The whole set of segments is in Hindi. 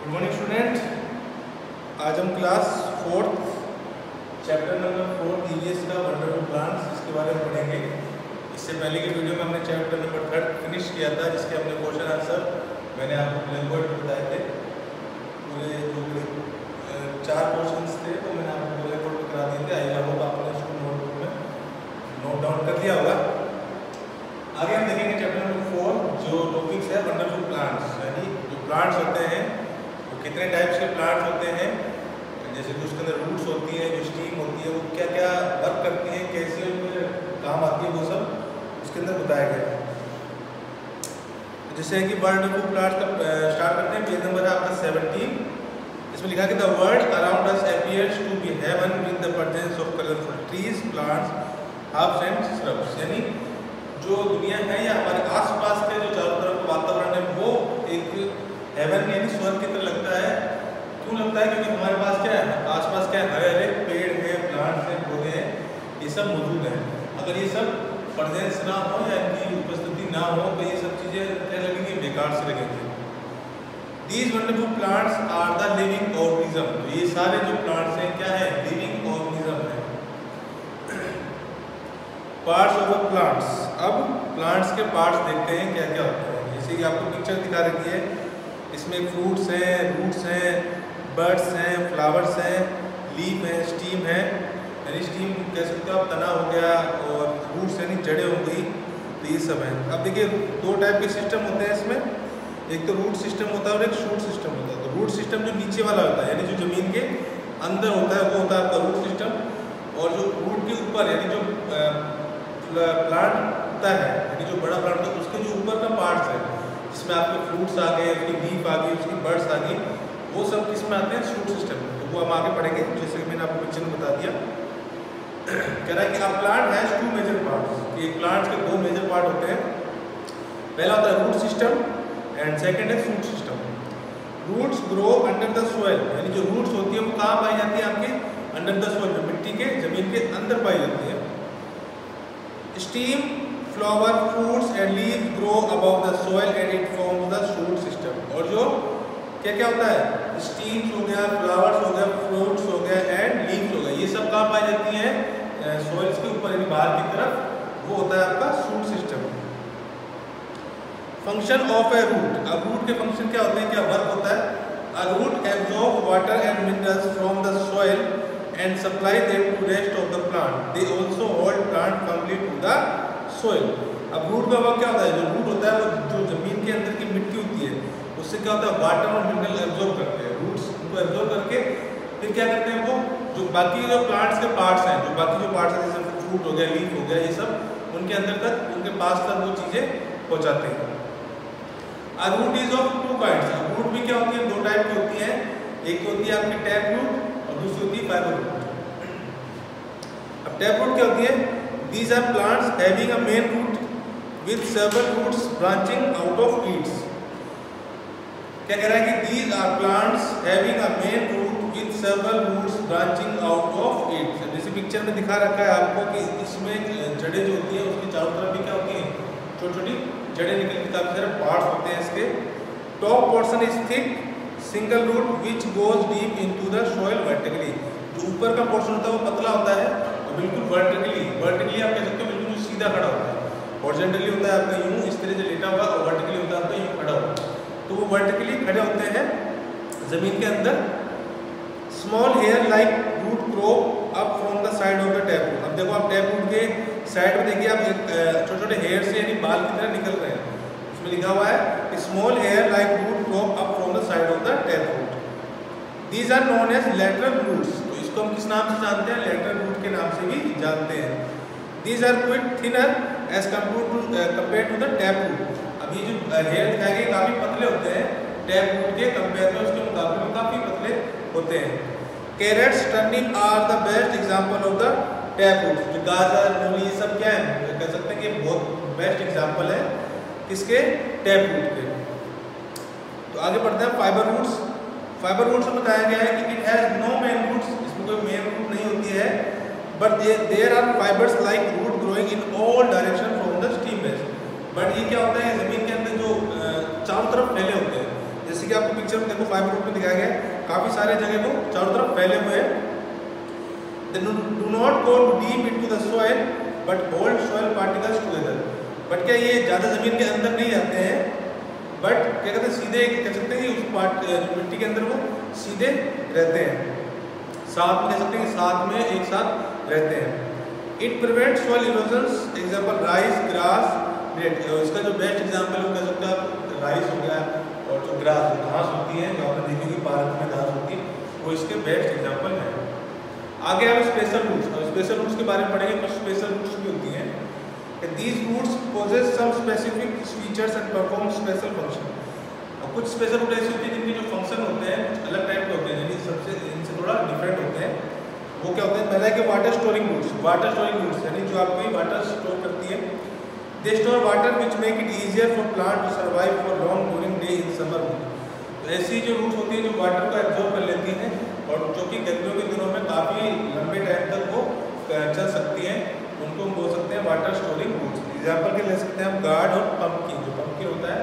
Good morning student. आज हम class 4th chapter number 4 EVS का वंडरफुल प्लांट्स इसके बारे में पढ़ेंगे। इससे पहले की वीडियो में हमने चैप्टर नंबर 3 फिनिश किया था, जिसके हमने क्वेश्चन आंसर मैंने आपको ब्लैक बोर्ड पर बताए थे। पूरे जो 4 क्वेश्चंस थे तो मैंने आपको ब्लैक बोर्ड पर करा दिए थे। आई होप आपने इसको नोटबुक में नोट डाउन कर लिया होगा। आगे हम देखेंगे चैप्टर नंबर 4, जो टॉपिक्स है वंडरफुल प्लांट्स, यानी जो प्लांट्स होते हैं वो कितने टाइप्स के प्लांट्स होते हैं, जैसे कि उसके अंदर रूट्स होती हैं, जो स्टीम होती है, वो क्या क्या वर्क करती हैं, कैसे उनमें काम आती है, वो सब उसके अंदर बताया गया है। जैसे कि वंडरफुल प्लांट्स का स्टार्ट करते हैं। पेज नंबर है आपका 17। इसमें लिखा कि the world around us appears to be heaven with the presence of colourful trees, plants, herbs and shrubs. यानी जो दुनिया है या हमारे आसपास के जो चारों तरफ का वातावरण है वो एक हेवन यानी स्वर्ग की तरह लगता है। क्यों लगता है? क्योंकि हमारे पास क्या है, आसपास क्या है, हरे हरे पेड़ हैं, प्लांट्स हैं, पौधे हैं, ये सब मौजूद हैं। अगर ये सब प्रेजेंस ना हो या इनकी उपस्थिति ना हो तो ये सब चीज़ें क्या लगेंगी, बेकार से लगेंगी। These wonderful plants are the living organism. तो ये सारे जो प्लांट्स हैं क्या है, लिविंग ऑर्गेनिज्म है। Parts of the plants. अब प्लांट्स के पार्ट्स देखते हैं क्या क्या होते हैं। जैसे कि आपको पिक्चर दिखा रखी है, इसमें फ्रूट्स हैं, रूट्स हैं, बर्ड्स हैं, फ्लावर्स हैं, लीफ है, स्टीम है, यानी स्टीम कह सकते हो आप, तना हो गया, और रूट्स यानी जड़ें हो गई, तो ये सब है। अब देखिए 2 टाइप के सिस्टम होते हैं इसमें, एक तो रूट सिस्टम होता है और एक शूट सिस्टम होता है। तो रूट सिस्टम जो नीचे वाला होता है, यानी जो जमीन के अंदर होता है, वो होता है आपका रूट सिस्टम। और जो रूट के ऊपर यानी जो प्लांट होता है, यानी जो बड़ा प्लांट होता है, उसके जो ऊपर का पार्ट्स है, जिसमें आपके फ्रूट्स आ गए, उसकी लीफ आ गई, उसकी बर्ड्स आ गई, वो सब किस में आते हैं, शूट सिस्टम में। तो वो हम आगे पढ़ेंगे, जैसे कि मैंने आपको पिक्चर में बता दिया। कह रहा है कि a plant has 2 major parts. ये प्लांट्स के 2 मेजर पार्ट होते हैं। पहला होता है रूट सिस्टम एंड सेकंड है shoot system. Roots grow under the soil, यानी जो रूट्स होती है वो कहाँ पाई जाती है, आपके अंडर द सोइल, मिट्टी के जमीन के अंदर पाई जाती है। Steam, flower, fruits and leave grow above the soil and it forms the shoot system. और जो क्या क्या होता है, स्टीम्स हो गया, फ्लावर्स हो गया, फ्रूट्स हो गया एंड लीव्स हो गया, ये सब कहाँ पाई जाती हैं, सोइल्स के ऊपर यानी बाहर की तरफ, वो होता है आपका shoot system. Function of a root. अब रूट के फंक्शन क्या होते हैं, क्या वर्क होता है? A root absorb water and minerals from the soil and supply them to rest of the plant. They also hold plant firmly to the soil. अब रूट का वर्क क्या होता है? जो रूट होता है वो जो जमीन के अंदर की मिट्टी होती है, उससे क्या होता है, वाटर और मिनरल एब्जॉर्ब करते हैं। रूट्स उनको एब्जॉर्ब करके फिर क्या करते हैं, वो जो बाकी जो प्लांट्स के पार्ट्स हैं, जो बाकी जो पार्ट्स हैं, जैसे फ्रूट हो गया, लीफ हो गया, ये सब उनके अंदर तक, उनके पास तक वो चीज़ें पहुँचाते हैं। A root is of 2 kinds. Root भी क्या होती है, 2 टाइप की होती है। एक होती है आपकी टैप रूट और दूसरी होती है फाइबर रूट। अब टैप रूट क्या होती है? These are plants having a main root with several roots branching out of each. क्या कह रहा है कि these are plants having a main root with several roots branching out of each. जैसे पिक्चर में दिखा रखा है आपको कि इसमें जड़ें जो होती है उसकी चारों तरफ भी क्या होती हैं, छोटी छोटी जड़ें निकलती, काफी सारे पार्ट्स होते हैं इसके। Top portion is thick single root which goes deep into the soil vertically. जो ऊपर का पोर्शन होता है वो पतला होता है और बिल्कुल वर्टिकली आप कह सकते हो बिल्कुल सीधा खड़ा होता है। हॉरिजॉन्टली होता है आपका यूं इस तरह से लेटा हुआ, और वर्टिकली होता है आपका यूं खड़ा हुआ। तो वो वर्टिकली खड़े होते हैं जमीन के अंदर। Small hair like root grow up from the side of the tap root. अब देखो आप टैप रूट के साइड में देखिए, आप छोटे छोटे हेयर से यानी बाल की तरह निकल रहे हैं। उसमें लिखा हुआ है small hair like root grow up from the side of the tap root. These are known as lateral roots. तो इसको हम किस नाम से जानते हैं? लेटरल रूट के नाम से भी जानते हैं। These are quick thinner as compare to the tap root. अब ये जो हेयर दिखाए गए काफ़ी पतले होते हैं टैप रूट के कंपेयर में, उसके मुकाबले में काफ़ी पतले होते हैं। Carrots, turnip are the best example of the tap root. जो गाजर, मूली, ये सब क्या है, कह सकते हैं कि बहुत बेस्ट एग्जाम्पल है किसके, टैप रूट के। तो आगे बढ़ते हैं फाइबर रूट्स। फाइबर रूट्स में बताया गया है कि it has no main roots, इसमें कोई मेन रूट नहीं होती है, but there are fibres like root growing in all direction from the stem base. But ये क्या होता है, जमीन के अंदर जो चारों तरफ फैले होते हैं, जैसे जैसे कि आपको पिक्चर में देखो 5 रूट में दिखाया गया है, काफ़ी सारे जगह को चारों तरफ फैले हुए हैं। They do not go deep into the soil but hold soil particles together. But क्या ये ज़्यादा ज़मीन के अंदर नहीं जाते हैं, बट क्या कहते हैं सीधे कह सकते हैं कि उस मिट्टी के अंदर वो सीधे रहते हैं, साथ में कह सकते हैं कि साथ में एक साथ रहते हैं। It prevent soil erosions, example rice, grass, red. इसका जो बेस्ट एग्जाम्पल है वो कह सकते हैं आप राइस हो गया, और जो ग्रास घास होती है जो आपने देखी कि पार्क में घास होती है, वो इसके बेस्ट एग्जाम्पल है। आगे हम स्पेशल रूट्स, और स्पेशल रूट्स के बारे में पढ़ेंगे। कुछ स्पेशल रूट्स भी होती हैं। These roots possess some specific features and perform special function. और कुछ स्पेशल रूट ऐसी होती है जिनके जो फंक्शन होते हैं कुछ अलग टाइप के होते हैं, यानी सबसे इनसे थोड़ा डिफरेंट होते हैं। वो क्या होते हैं? पहला है कि water storing roots. Water storing roots यानी जो आपकी वाटर स्टोर करती है। They store water which make it easier for plant to survive for long during day in summer. तो ऐसी जो रूट्स होती है जो वाटर को एब्जॉर्ब कर लेती हैं और जो कि गर्मियों के दिनों में काफ़ी लंबे टाइम तक वो चल सकती हैं, उनको हम बोल सकते हैं वाटर स्टोरिंग रूट्स। एग्जाम्पल के ले सकते हैं हम गार्ड और पंपकिन। जो पंपकिन होता है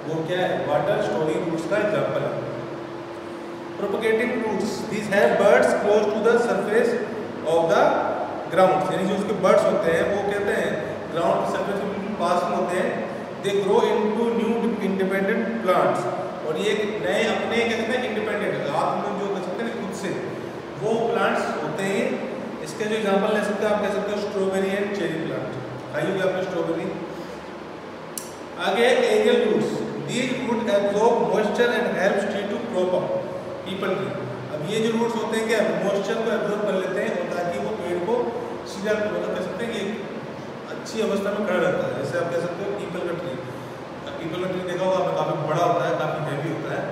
वो क्या है? वाटर स्टोरिंग रूट्स का एग्जाम्पल है। Propagating roots, these have buds close to the surface of the ground, यानी जो उसके बर्ड्स होते हैं वो कहते हैं ग्राउंड के सरफेस के बिल्कुल पास में होते हैं। They grow into new independent plants, और ये नए अपने कहते हैं इंडिपेंडेंट आत्म जो कह सकते हैं खुद से वो प्लांट्स होते हैं। इसके जो एग्जाम्पल ले सकते हैं आप कह सकते हो स्ट्रॉबेरी एंड चेरी प्लांट। खाई होगी आपने स्ट्रॉबेरी। आगे aerial roots, these root absorb moisture and help tree to crop up. Peepal tree, अब ये जो रूट्स होते हैं क्या मॉइस्चर को एब्जॉर्ब कर लेते हैं और ताकि वो पेड़ को सीधा मतलब कह सकते हैं कि अच्छी अवस्था में खड़ा रहता है। जैसे आप कह सकते हो पीपल का ट्री। पीपल का ट्री देखा होगा आपने, काफ़ी बड़ा होता है, काफ़ी हैवी होता है।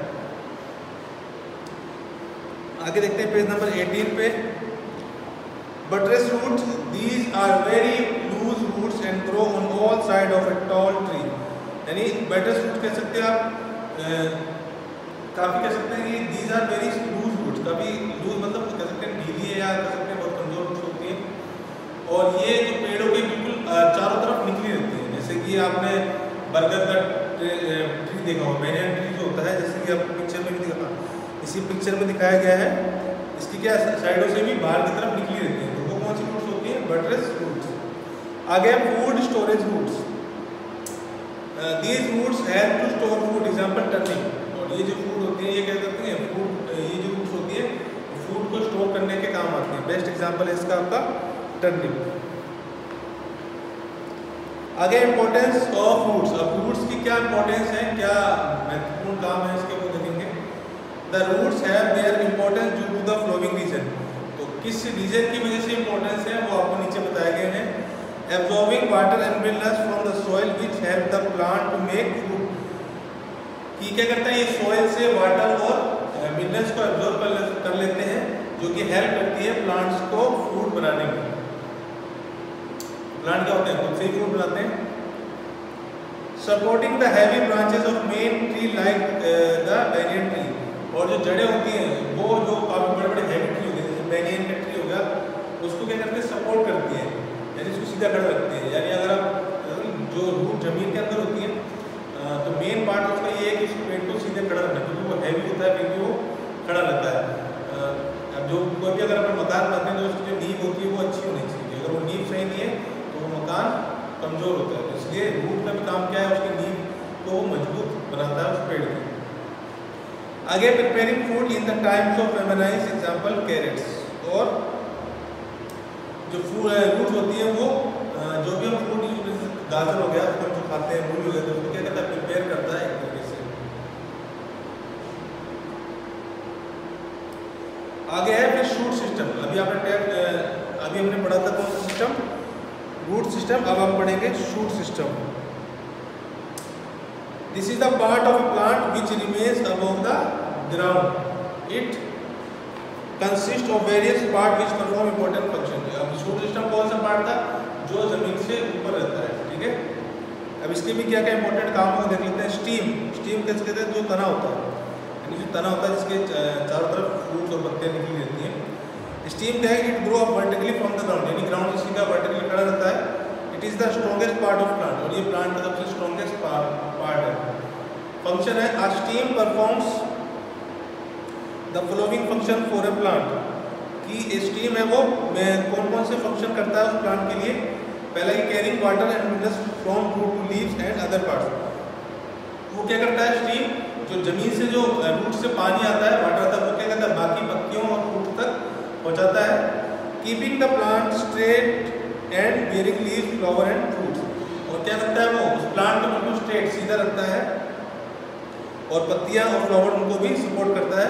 आगे देखते हैं पेज नंबर 18 पे। Buttress roots, these are very loose roots and grow on all sides of a tall tree. यानी बटरेस रूट कह सकते हैं आप, काफ़ी कह सकते हैं कि these are very loose roots, काफ़ी लूज मतलब कह सकते हैं ढीली है या कह सकते हैं बहुत कमजोर रूट्स होती हैं, और ये जो पेड़ों के बिल्कुल चारों तरफ निकली रहती है। जैसे कि आपने बरगद का ट्री देखा होगा, बेनियन ट्री जो होता है, जैसे कि आपको पिक्चर में भी दिखा, इसी पिक्चर में दिखाया गया है, इसकी क्या साइडों से भी बाहर की तरफ निकली रहती है। तो वो कौन सी रूट्स होती हैं? Buttress roots. आगे food storage roots, these roots have to store food, example turnip. और ये जो फूड होती है ये क्या करती है फूड, ये जो रूट्स होती है फूड को स्टोर करने के काम आती है। बेस्ट एग्जांपल है इसका आपका टर्निंग। आगे इंपॉर्टेंस ऑफ रूट्स, अब रूट्स की क्या इंपॉर्टेंस है, क्या महत्वपूर्ण काम है इसके वो देखेंगे। The roots have their importance due to the following reason, तो किस रीजन की वजह से इंपॉर्टेंस है वो आपको नीचे बताए गए हैं। Absorbing water and minerals from the soil which help the plant to make food, कि क्या करता है ये सॉइल से वाटर और मिनरल्स को एब्जॉर्ब कर लेते हैं, जो कि हेल्प करती है प्लांट्स को फूड बनाने में। प्लांट क्या होते हैं खुद से ही फूड बनाते हैं। Supporting the heavy branches of main tree like the banyan tree, और जो जड़ें होती हैं वो जो काफ़ी बड़े बड़े हैवी ट्री होते हैं जैसे बेनियन का ट्री हो गया, उसको क्या करते हैं सपोर्ट करती है, यानी उसको सीधा खड़ा रखती है। यानी अगर आप जो रूट जमीन के अंदर होती है तो मेन पार्ट उसका ये है कि उस पेड़ को सीधे खड़ा रखना, क्योंकि वो हैवी होता है फिर भी वो खड़ा रहता है। अब जो कोई भी अगर अपना मकान बनाते हैं तो उसकी जो नींव होती है वो अच्छी होनी चाहिए, अगर वो नींव सही नहीं है तो वो मकान कमज़ोर होता है। इसलिए रूट का भी काम क्या है उसकी नींव को वो मजबूत बनाता है उस पेड़ की। आगे preparing food in the times of famines, example carrots. और जो फूड रूट्स होती है वो जो भी हम फूड यूज, गाजर हो गया उसको जो खाते हैं मूली हो गया, तो उसको क्या करता है प्रिपेयर करता है एक तरीके से। आगे है फिर शूट सिस्टम। अभी हमने पढ़ा था कौन सा सिस्टम? Root system. अब हम पढ़ेंगे shoot system. This is the part of a plant which remains above the ground. It consists of various parts which perform important function. अब शूट सिस्टम कौन सा पार्ट था? जो जमीन से ऊपर रहता है, ठीक है। अब इसके भी क्या क्या इंपॉर्टेंट काम हो देख लेते हैं। स्टीम कैसे कहते हैं? जो तना होता है, यानी जो तना होता है जिसके चारों तरफ फ्रूट्स और पत्तियाँ निकली रहती हैं। स्टीम क्या है? It grow up vertically from the ground, यानी ग्राउंड से सीधा वर्टिकली खड़ा रहता है। It is the strongest part of plant, और ये प्लांट का सबसे स्ट्रॉन्गेस्ट पार्ट है। फंक्शन है a stem performs the following function for a plant, कि स्टीम है वो कौन कौन से फंक्शन करता है उस प्लांट के लिए। पहला कि carrying water and minerals from root to leaves and other parts, वो क्या करता है स्टीम, जो जमीन से जो रूट से पानी आता है वाटर आता है वो क्या करता है बाकी पत्तियों और फ्रूट तक पहुंचाता है। Keeping the plant straight and bearing leaves flower and fruits, और क्या करता है वो उस प्लांट को बिल्कुल स्ट्रेट सीधा रखता है और पत्तियां और फ्लावर उनको भी सपोर्ट करता है।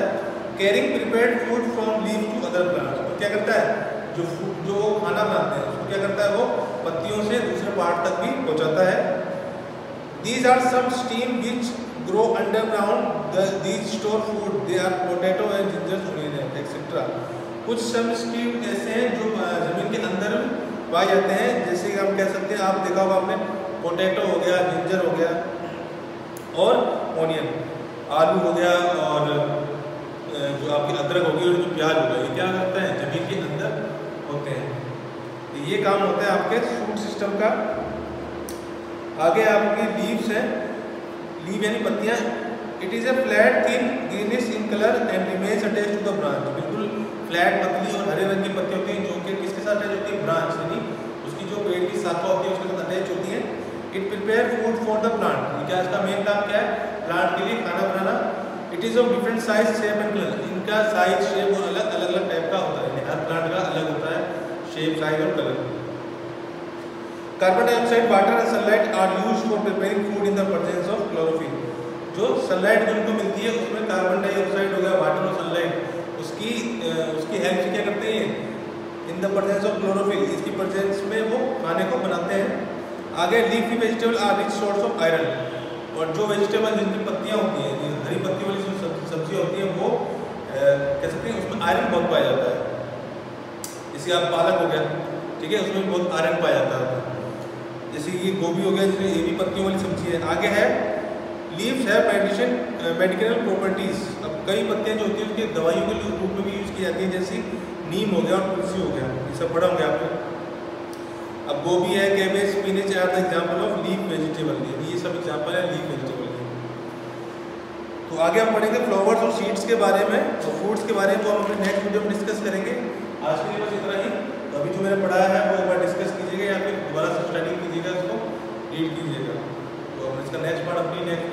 Carrying prepared food from leaf to other plants, तो क्या करता है जो खाना बनाते हैं उसको क्या करता है वो पत्तियों से दूसरे पार्ट तक भी पहुंचाता है। These are some steam which grow underground. These store food. They are potato and ginger, onion, etc. कुछ some steam ऐसे हैं जो जमीन के अंदर पाए जाते हैं, जैसे कि हम कह सकते हैं, आप देखा होगा आपने, पोटैटो हो गया, जिंजर हो गया और ओनियन, आलू हो गया, और जो आपकी अदरक होगी और जो प्याज हो गया, ये क्या करते हैं जमीन के अंदर होते हैं। तो ये काम होता है आपके फूड सिस्टम का। आगे आपकी लीव्स है, लीव यानी पत्तियां। It is a flat thin greenish in colour and remains attached to the branch, बिल्कुल फ्लैट पतली और हरे रंग की पत्ती होती हैं जो कि किसके साथ अटैच होती है, ब्रांच यानी उसकी जो पेड़ की शाखा होती है उसके साथ अटैच होती है। It prepare food for the plant, क्या इसका मेन काम क्या है, प्लांट के लिए खाना बनाना। It is of different size shape and colour, इनका साइज शेप और अलग अलग टाइप का होता है, हर प्लांट का अलग होता है शेप, साइज और colour. Carbon dioxide, water and sunlight are used for preparing food in the presence of chlorophyll, जो सनलाइट जिनको मिलती है उसमें कार्बन डाइऑक्साइड हो गया, वाटर और सनलाइट, उसकी हेल्प से क्या करते हैं in the presence of chlorophyll, इसकी प्रेजेंस में वो खाने को बनाते हैं। आगे leafy vegetable are rich source of iron, और जो वेजिटेबल जिनकी पत्तियाँ होती हैं, हरी पत्ती वाली जो सब्जियाँ होती हैं वो कह सकते हैं उसमें आयरन बहुत पाया जाता है। जैसे आप पालक हो गया, ठीक है, उसमें बहुत आयरन पाया जाता है। जैसे ये गोभी हो गया, जिसमें ये भी पत्तियों वाली सब्जी है। आगे है लीव्स है मेडिकल प्रॉपर्टीज, अब कई पत्तियां जो होती हैं उसकी दवाइयों के रूप में भी यूज़ की जाती है, जैसे नीम हो गया और तुलसी हो गया, ये सब पढ़ा होंगे आपने। अब गोभी है, cabbage, spinach are the example of leaf vegetable, ये सब एग्जाम्पल है लीफ वेजिटेबल के। तो आगे हम पढ़ेंगे फ्लावर्स और सीड्स के बारे में, और फ्रूट्स के बारे में तो हम अपने नेक्स्ट वीडियो में डिस्कस करेंगे। आज के लिए बस इतना ही। तो अभी जो मैंने पढ़ाया है वो एक बार डिस्कस कीजिएगा या फिर दोबारा से स्टडी कीजिएगा, इसको रीड कीजिएगा। तो हम इसका नेक्स्ट पार्ट अपनी नेक्स्ट